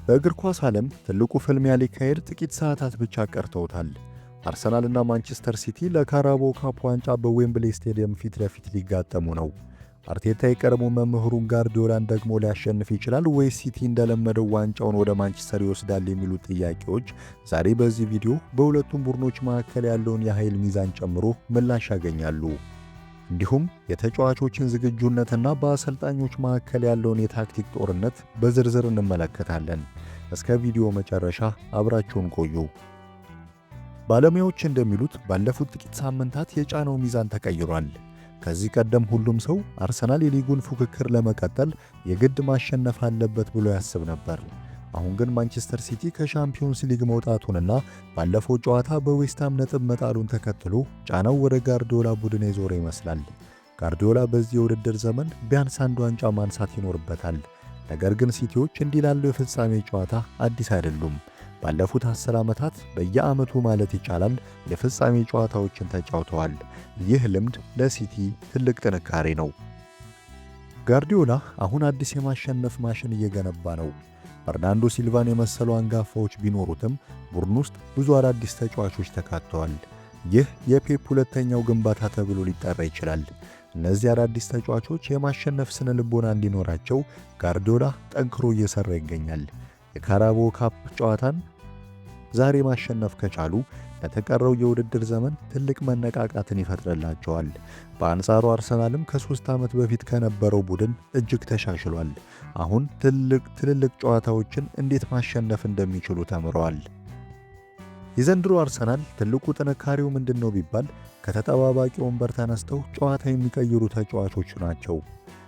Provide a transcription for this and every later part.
በእግር ኳስ ዓለም ትልቁ ፍልሚያ ሊካሄድ ጥቂት ሰዓታት ብቻ ቀርተውታል። አርሰናልና ማንቸስተር ሲቲ ለካራባኦ ካፕ ዋንጫ በዌምብሌ ስቴዲየም ፊት ለፊት ሊጋጠሙ ነው። አርቴታ የቀድሞ መምህሩን ጋርዲዮላን ደግሞ ሊያሸንፍ ይችላል ወይስ ሲቲ እንደለመደው ዋንጫውን ወደ ማንቸስተር ይወስዳል የሚሉ ጥያቄዎች ዛሬ በዚህ ቪዲዮ በሁለቱም ቡድኖች መካከል ያለውን የኃይል ሚዛን ጨምሮ ምላሽ ያገኛሉ። እንዲሁም የተጫዋቾችን ዝግጁነትና በአሰልጣኞች መካከል ያለውን የታክቲክ ጦርነት በዝርዝር እንመለከታለን። እስከ ቪዲዮ መጨረሻ አብራችሁን ቆዩ። ባለሙያዎች እንደሚሉት ባለፉት ጥቂት ሳምንታት የጫናው ሚዛን ተቀይሯል። ከዚህ ቀደም ሁሉም ሰው አርሰናል የሊጉን ፉክክር ለመቀጠል የግድ ማሸነፍ አለበት ብሎ ያስብ ነበር። አሁን ግን ማንቸስተር ሲቲ ከሻምፒዮንስ ሊግ መውጣቱንና ባለፈው ጨዋታ በዌስትሃም ነጥብ መጣሉን ተከትሎ ጫናው ወደ ጋርዲዮላ ቡድን የዞረ ይመስላል። ጋርዲዮላ በዚህ የውድድር ዘመን ቢያንስ አንድ ዋንጫ ማንሳት ይኖርበታል። ነገር ግን ሲቲዎች እንዲህ ላለው የፍጻሜ ጨዋታ አዲስ አይደሉም። ባለፉት 10 ዓመታት በየዓመቱ ማለት ይቻላል የፍጻሜ ጨዋታዎችን ተጫውተዋል። ይህ ልምድ ለሲቲ ትልቅ ጥንካሬ ነው። ጋርዲዮላ አሁን አዲስ የማሸነፍ ማሽን እየገነባ ነው። ፈርናንዶ ሲልቫን የመሰሉ አንጋፋዎች ቢኖሩትም ቡድን ውስጥ ብዙ አዳዲስ ተጫዋቾች ተካተዋል። ይህ የፔፕ ሁለተኛው ግንባታ ተብሎ ሊጠራ ይችላል። እነዚህ አዳዲስ ተጫዋቾች የማሸነፍ ስነ ልቦና እንዲኖራቸው ጋርዲዮላ ጠንክሮ እየሰራ ይገኛል። የካራባኦ ካፕ ጨዋታን ዛሬ ማሸነፍ ከቻሉ ለተቀረው የውድድር ዘመን ትልቅ መነቃቃትን ይፈጥርላቸዋል። በአንጻሩ አርሰናልም ከ3 ዓመት በፊት ከነበረው ቡድን እጅግ ተሻሽሏል። አሁን ትልልቅ ጨዋታዎችን እንዴት ማሸነፍ እንደሚችሉ ተምረዋል። የዘንድሮ አርሰናል ትልቁ ጥንካሬው ምንድነው ቢባል ከተጠባባቂ ወንበር ተነስተው ጨዋታ የሚቀይሩ ተጫዋቾች ናቸው።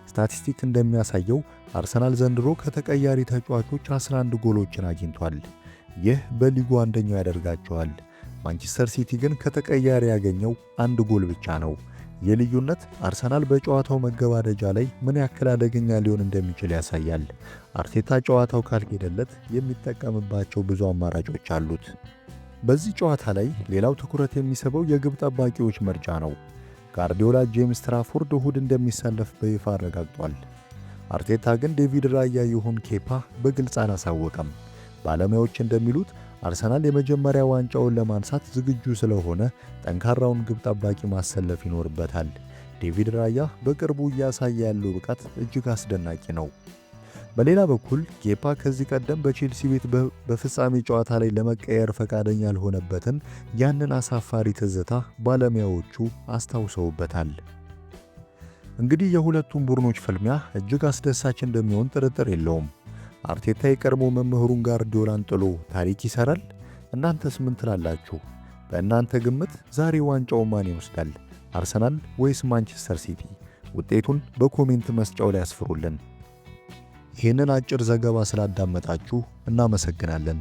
ስታቲስቲክ እንደሚያሳየው አርሰናል ዘንድሮ ከተቀያሪ ተጫዋቾች 11 ጎሎችን አግኝቷል። ይህ በሊጉ አንደኛው ያደርጋቸዋል። ማንቸስተር ሲቲ ግን ከተቀያሪ ያገኘው 1 ጎል ብቻ ነው። የልዩነት አርሰናል በጨዋታው መገባደጃ ላይ ምን ያክል አደገኛ ሊሆን እንደሚችል ያሳያል። አርቴታ ጨዋታው ካልሄደለት የሚጠቀምባቸው ብዙ አማራጮች አሉት። በዚህ ጨዋታ ላይ ሌላው ትኩረት የሚስበው የግብ ጠባቂዎች ምርጫ ነው። ጋርዲዮላ ጄምስ ትራፎርድ እሁድ እንደሚሰለፍ በይፋ አረጋግጧል። አርቴታ ግን ዴቪድ ራያ ይሁን ኬፓ በግልጽ አላሳወቀም። ባለሙያዎች እንደሚሉት አርሰናል የመጀመሪያ ዋንጫውን ለማንሳት ዝግጁ ስለሆነ ጠንካራውን ግብ ጠባቂ ማሰለፍ ይኖርበታል። ዴቪድ ራያ በቅርቡ እያሳየ ያለው ብቃት እጅግ አስደናቂ ነው። በሌላ በኩል ኬፓ ከዚህ ቀደም በቼልሲ ቤት በፍጻሜ ጨዋታ ላይ ለመቀየር ፈቃደኛ ያልሆነበትን ያንን አሳፋሪ ትዝታ ባለሙያዎቹ አስታውሰውበታል። እንግዲህ የሁለቱም ቡድኖች ፍልሚያ እጅግ አስደሳች እንደሚሆን ጥርጥር የለውም። አርቴታ የቀድሞ መምህሩን ጋርዲዮላን ጥሎ ታሪክ ይሰራል? እናንተስ ምን ትላላችሁ? በእናንተ ግምት ዛሬ ዋንጫው ማን ይወስዳል? አርሰናል ወይስ ማንቸስተር ሲቲ? ውጤቱን በኮሜንት መስጫው ላይ አስፍሩልን። ይህንን አጭር ዘገባ ስላዳመጣችሁ እናመሰግናለን።